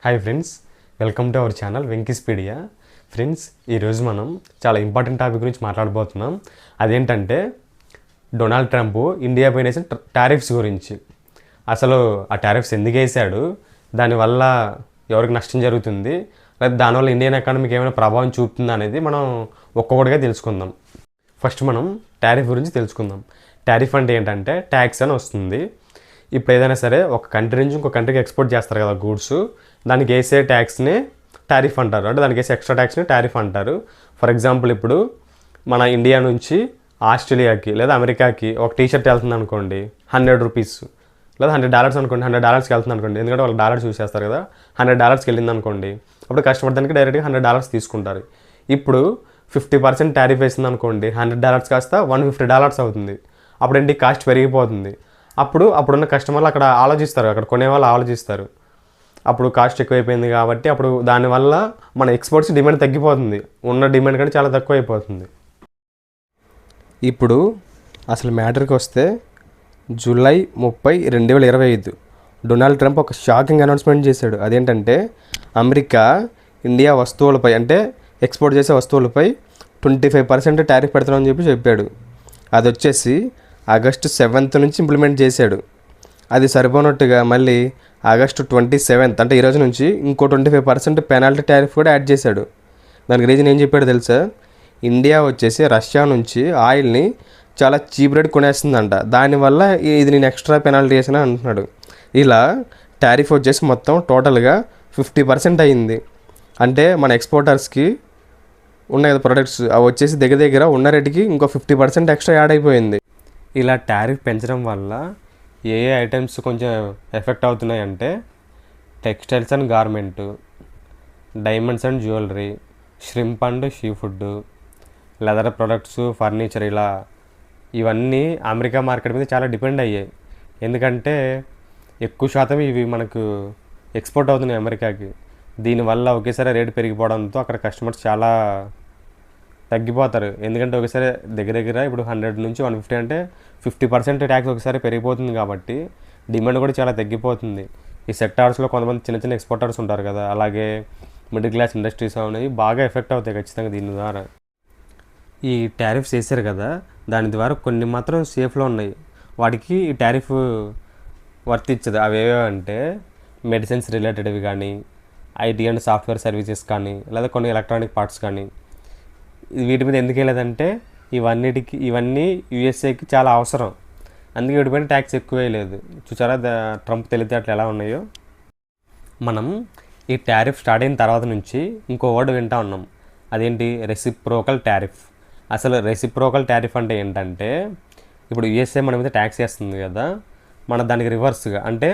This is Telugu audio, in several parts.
Hi friends, welcome to our channel Venkyspedia. Friends, ఈరోజు మనం చాలా ఇంపార్టెంట్ టాపిక్ గురించి మాట్లాడబోతున్నాం. అదేంటంటే డొనాల్డ్ ట్రంప్ ఇండియా పైన వేసిన టారిఫ్స్ గురించి. అసలు ఆ టారిఫ్స్ ఎందుకు వేసాడు, దానివల్ల ఎవరికి నష్టం జరుగుతుంది, లేదా దానివల్ల ఇండియన్ ఎకానమీకి ఏమైనా ప్రభావం చూపుతుందా అనేది మనం ఒక్కొక్కటిగా తెలుసుకుందాం. ఫస్ట్ మనం టారిఫ్ గురించి తెలుసుకుందాం. టారిఫ్ అంటే ఏంటంటే ట్యాక్స్ అని వస్తుంది. ఇప్పుడు ఏదైనా సరే ఒక కంట్రీ నుంచి ఇంకో కంట్రీకి ఎక్స్పోర్ట్ చేస్తారు కదా గూడ్స్, దానికి వేసే ట్యాక్స్ని టారిఫ్ అంటారు. అంటే దానికి వేసే ఎక్స్ట్రా ట్యాక్స్ని టారిఫ్ అంటారు. ఫర్ ఎగ్జాంపుల్, ఇప్పుడు మన ఇండియా నుంచి ఆస్ట్రేలియాకి లేదా అమెరికాకి ఒక టీషర్ట్ వెళ్తుంది అనుకోండి, $100 లేదా $100 అనుకోండి, $100కి వెళ్తుంది అనుకోండి. ఎందుకంటే వాళ్ళు డాలర్స్ యూస్ చేస్తారు కదా. $100కి వెళ్ళింది అనుకోండి, అప్పుడు కస్టమర్ దానికి డైరెక్ట్గా $100 తీసుకుంటారు. ఇప్పుడు 50% టారిఫ్ వేసింది అనుకోండి, $100 కాస్త $150 అవుతుంది. అప్పుడు ఏంటి, కాస్ట్ పెరిగిపోతుంది. అప్పుడున్న కస్టమర్లు అక్కడ ఆలోచిస్తారు, అక్కడ కొనేవాళ్ళు ఆలోచిస్తారు, అప్పుడు కాస్ట్ ఎక్కువైపోయింది కాబట్టి అప్పుడు దానివల్ల మన ఎక్స్పోర్ట్స్ డిమాండ్ తగ్గిపోతుంది, ఉన్న డిమాండ్ కంటే చాలా తక్కువ అయిపోతుంది. ఇప్పుడు అసలు మ్యాటర్కి వస్తే, జూలై 30, 2025 డొనాల్డ్ ట్రంప్ ఒక షాకింగ్ అనౌన్స్మెంట్ చేశాడు. అదేంటంటే అమెరికా ఇండియా వస్తువులపై, అంటే ఎక్స్పోర్ట్ చేసే వస్తువులపై 25% టారిఫ్ పెడతామని చెప్పాడు. అది వచ్చేసి ఆగస్టు 7th నుంచి ఇంప్లిమెంట్ చేశాడు. అది సరిపోనట్టుగా మళ్ళీ ఆగస్టు 27th, అంటే ఈరోజు నుంచి ఇంకో 25% పెనాల్టీ టారిఫ్ కూడా యాడ్ చేశాడు. దానికి రీజన్ ఏం చెప్పాడు తెలుసా? ఇండియా వచ్చేసి రష్యా నుంచి ఆయిల్ని చాలా చీప్ రేట్ కొనేస్తుందంట, దానివల్ల ఇది నేను ఎక్స్ట్రా పెనాల్టీ చేసిన అంటున్నాడు. ఇలా టారిఫ్ వచ్చేసి మొత్తం టోటల్గా 50% అయ్యింది. అంటే మన ఎక్స్పోర్టర్స్కి ఉన్నాయి కదా ప్రొడక్ట్స్, అవి వచ్చేసి దగ్గర ఉన్న రేటుకి ఇంకో 50% ఎక్స్ట్రా యాడ్ అయిపోయింది. ఇలా టారిఫ్ పెంచడం వల్ల ఏ ఐటమ్స్ కొంచెం ఎఫెక్ట్ అవుతున్నాయి అంటే textiles and garment, diamonds and jewellery, shrimp and sea food, leather products, furniture, ఇవన్నీ అమెరికా మార్కెట్ మీద చాలా డిపెండ్ అయ్యాయి. ఎందుకంటే ఎక్కువ శాతం ఇవి మనకు ఎక్స్పోర్ట్ అవుతున్నాయి అమెరికాకి. దీనివల్ల ఒకేసారి రేటు పెరిగిపోవడంతో అక్కడ కస్టమర్స్ చాలా తగ్గిపోతారు. ఎందుకంటే ఒకసారి దగ్గర ఇప్పుడు 100 నుంచి 150 అంటే 50% ట్యాక్స్ ఒకసారి పెరిగిపోతుంది కాబట్టి డిమాండ్ కూడా చాలా తగ్గిపోతుంది. ఈ సెక్టార్స్లో కొంతమంది చిన్న చిన్న ఎక్స్పోర్టర్స్ ఉంటారు కదా, అలాగే మిడిల్ క్లాస్ ఇండస్ట్రీస్ అనేవి బాగా ఎఫెక్ట్ అవుతాయి ఖచ్చితంగా దీని ద్వారా. ఈ టారిఫ్స్ వేసారు కదా, దాని ద్వారా కొన్ని మాత్రం సేఫ్లో ఉన్నాయి, వాటికి ఈ టారిఫ్ వర్తించదు. అవి ఏవేవంటే మెడిసిన్స్ రిలేటెడ్వి కానీ, ఐటీ అండ్ సాఫ్ట్వేర్ సర్వీసెస్ కానీ, లేదా కొన్ని ఎలక్ట్రానిక్ పార్ట్స్ కానీ. వీటి మీద ఎందుకు వెళ్ళలేదంటే ఇవన్నీ యూఎస్ఏకి చాలా అవసరం, అందుకే వీటిపైన ట్యాక్స్ ఎక్కువ వేయలేదు. చూసారా ట్రంప్ తెలివితేటలు ఎలా ఉన్నాయో. మనం ఈ టారిఫ్ స్టార్ట్ అయిన తర్వాత నుంచి ఇంకో వర్డ్ వింటా ఉన్నాం, అదేంటి, రెసిప్రోకల్ టారిఫ్. అసలు రెసిప్రోకల్ టారిఫ్ అంటే ఏంటంటే, ఇప్పుడు యూఎస్ఏ మన మీద ట్యాక్స్ వేస్తుంది కదా, మన దానికి రివర్స్గా, అంటే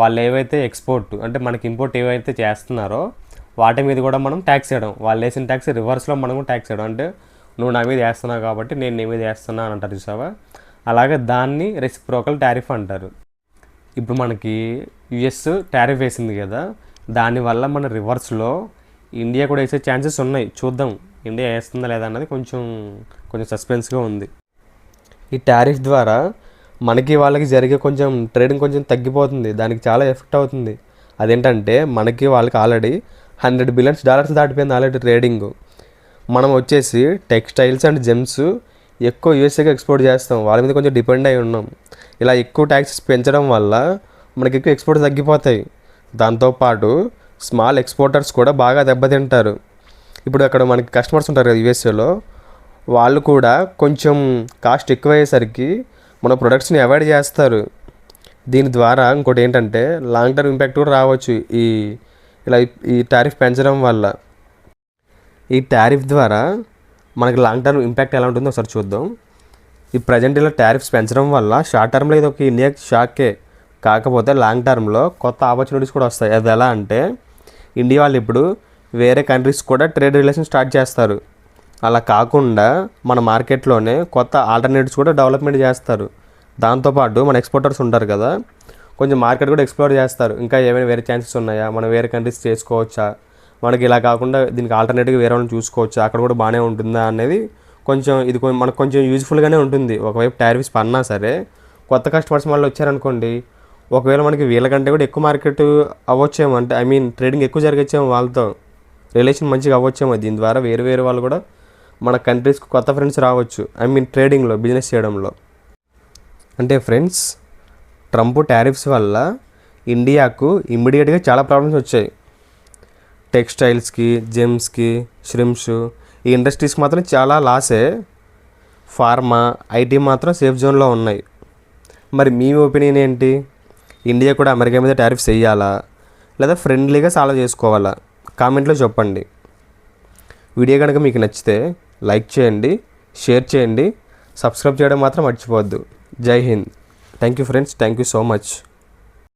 వాళ్ళు ఏవైతే ఎక్స్పోర్ట్, అంటే మనకి ఇంపోర్ట్ ఏవైతే చేస్తున్నారో వాటి మీద కూడా మనం ట్యాక్స్ వేయడం, వాళ్ళు వేసిన ట్యాక్స్ రివర్స్లో మనం ట్యాక్స్ వేయడం. అంటే నువ్వు నా మీద వేస్తున్నావు కాబట్టి నేను నీ మీద వేస్తున్నా అని అంటారు చూసావా, అలాగే దాన్ని రెసిప్రోకల్ టారిఫ్ అంటారు. ఇప్పుడు మనకి యుఎస్ టారిఫ్ వేసింది కదా, దానివల్ల మన రివర్స్లో ఇండియా కూడా వేసే ఛాన్సెస్ ఉన్నాయి. చూద్దాం ఇండియా వేస్తుందా లేదా అన్నది కొంచెం సస్పెన్స్గా ఉంది. ఈ టారిఫ్ ద్వారా మనకి వాళ్ళకి జరిగే కొంచెం ట్రేడింగ్ కొంచెం తగ్గిపోతుంది, దానికి చాలా ఎఫెక్ట్ అవుతుంది. అదేంటంటే మనకి వాళ్ళకి ఆల్రెడీ $100 బిలియన్ దాటిపోయింది ఆల్రెడీ ట్రేడింగ్. మనం వచ్చేసి టెక్స్టైల్స్ అండ్ జెమ్స్ ఎక్కువ యూఎస్ఏకి ఎక్స్పోర్ట్ చేస్తాం, వాళ్ళ మీద కొంచెం డిపెండ్ అయి ఉన్నాం. ఇలా ఎక్కువ ట్యాక్సెస్ పెంచడం వల్ల మనకి ఎక్కువ ఎక్స్పోర్ట్స్ తగ్గిపోతాయి. దాంతోపాటు స్మాల్ ఎక్స్పోర్టర్స్ కూడా బాగా దెబ్బతింటారు. ఇప్పుడు అక్కడ మనకి కస్టమర్స్ ఉంటారు కదా యూఎస్ఏలో, వాళ్ళు కూడా కొంచెం కాస్ట్ ఎక్కువ అయ్యేసరికి మన ప్రొడక్ట్స్ని అవాయిడ్ చేస్తారు. దీని ద్వారా ఇంకోటి ఏంటంటే లాంగ్ టర్మ్ ఇంపాక్ట్ కూడా రావచ్చు ఈ టారిఫ్ పెంచడం వల్ల. ఈ టారిఫ్ ద్వారా మనకి లాంగ్ టర్మ్ ఇంపాక్ట్ ఎలా ఉంటుందో ఒకసారి చూద్దాం. ఈ ప్రజెంట్ ఇలా టారిఫ్స్ పెంచడం వల్ల షార్ట్ టర్మ్లో ఇది ఒక ఇండియాకి షాకే, కాకపోతే లాంగ్ టర్మ్లో కొత్త ఆపర్చునిటీస్ కూడా వస్తాయి. అది ఎలా అంటే, ఇండియా వాళ్ళు ఇప్పుడు వేరే కంట్రీస్ కూడా ట్రేడ్ రిలేషన్ స్టార్ట్ చేస్తారు. అలా కాకుండా మన మార్కెట్లోనే కొత్త ఆల్టర్నేటివ్స్ కూడా డెవలప్మెంట్ చేస్తారు. దాంతోపాటు మన ఎక్స్పోర్టర్స్ ఉంటారు కదా, కొంచెం మార్కెట్ కూడా ఎక్స్ప్లోర్ చేస్తారు. ఇంకా ఏమైనా వేరే ఛాన్సెస్ ఉన్నాయా, మనం వేరే కంట్రీస్ చేసుకోవచ్చా, మనకి ఇలా కాకుండా దీనికి ఆల్టర్నేటివ్గా వేరే వాళ్ళని చూసుకోవచ్చా, అక్కడ కూడా బాగానే ఉంటుందా అనేది ఇది మనకు కొంచెం యూజ్ఫుల్గానే ఉంటుంది. ఒకవైపు టారిఫ్స్ పన్నా సరే కొత్త కస్టమర్స్ మళ్ళీ వచ్చారనుకోండి, ఒకవేళ మనకి వీళ్ళకంటే కూడా ఎక్కువ మార్కెట్ అవ్వచ్చేమో, అంటే ఐ మీన్ ట్రేడింగ్ ఎక్కువ జరగచ్చేమో, వాళ్ళతో రిలేషన్ మంచిగా అవ్వచ్చేమో. దీని ద్వారా వేరే వేరే వాళ్ళు కూడా మన కంట్రీస్కి కొత్త ఫ్రెండ్స్ రావచ్చు, ఐ మీన్ ట్రేడింగ్లో, బిజినెస్ చేయడంలో. అంటే ఫ్రెండ్స్, ట్రంప్ టారిఫ్స్ వల్ల ఇండియాకు ఇమ్మీడియట్గా చాలా ప్రాబ్లమ్స్ వచ్చాయి. టెక్స్టైల్స్కి, జెమ్స్కి, ష్రిమ్స్, ఈ ఇండస్ట్రీస్కి మాత్రం చాలా లాసే. ఫార్మా, ఐటీ మాత్రం సేఫ్ జోన్లో ఉన్నాయి. మరి మీ ఒపీనియన్ ఏంటి? ఇండియా కూడా అమెరికా మీద టారిఫ్స్ వేయాలా, లేదా ఫ్రెండ్లీగా సాల్వ్ చేసుకోవాలా? కామెంట్లో చెప్పండి. వీడియో కనుక మీకు నచ్చితే లైక్ చేయండి, షేర్ చేయండి, సబ్స్క్రైబ్ చేయడం మాత్రం మర్చిపోవద్దు. జై Hind. Thank you friends, thank you so much.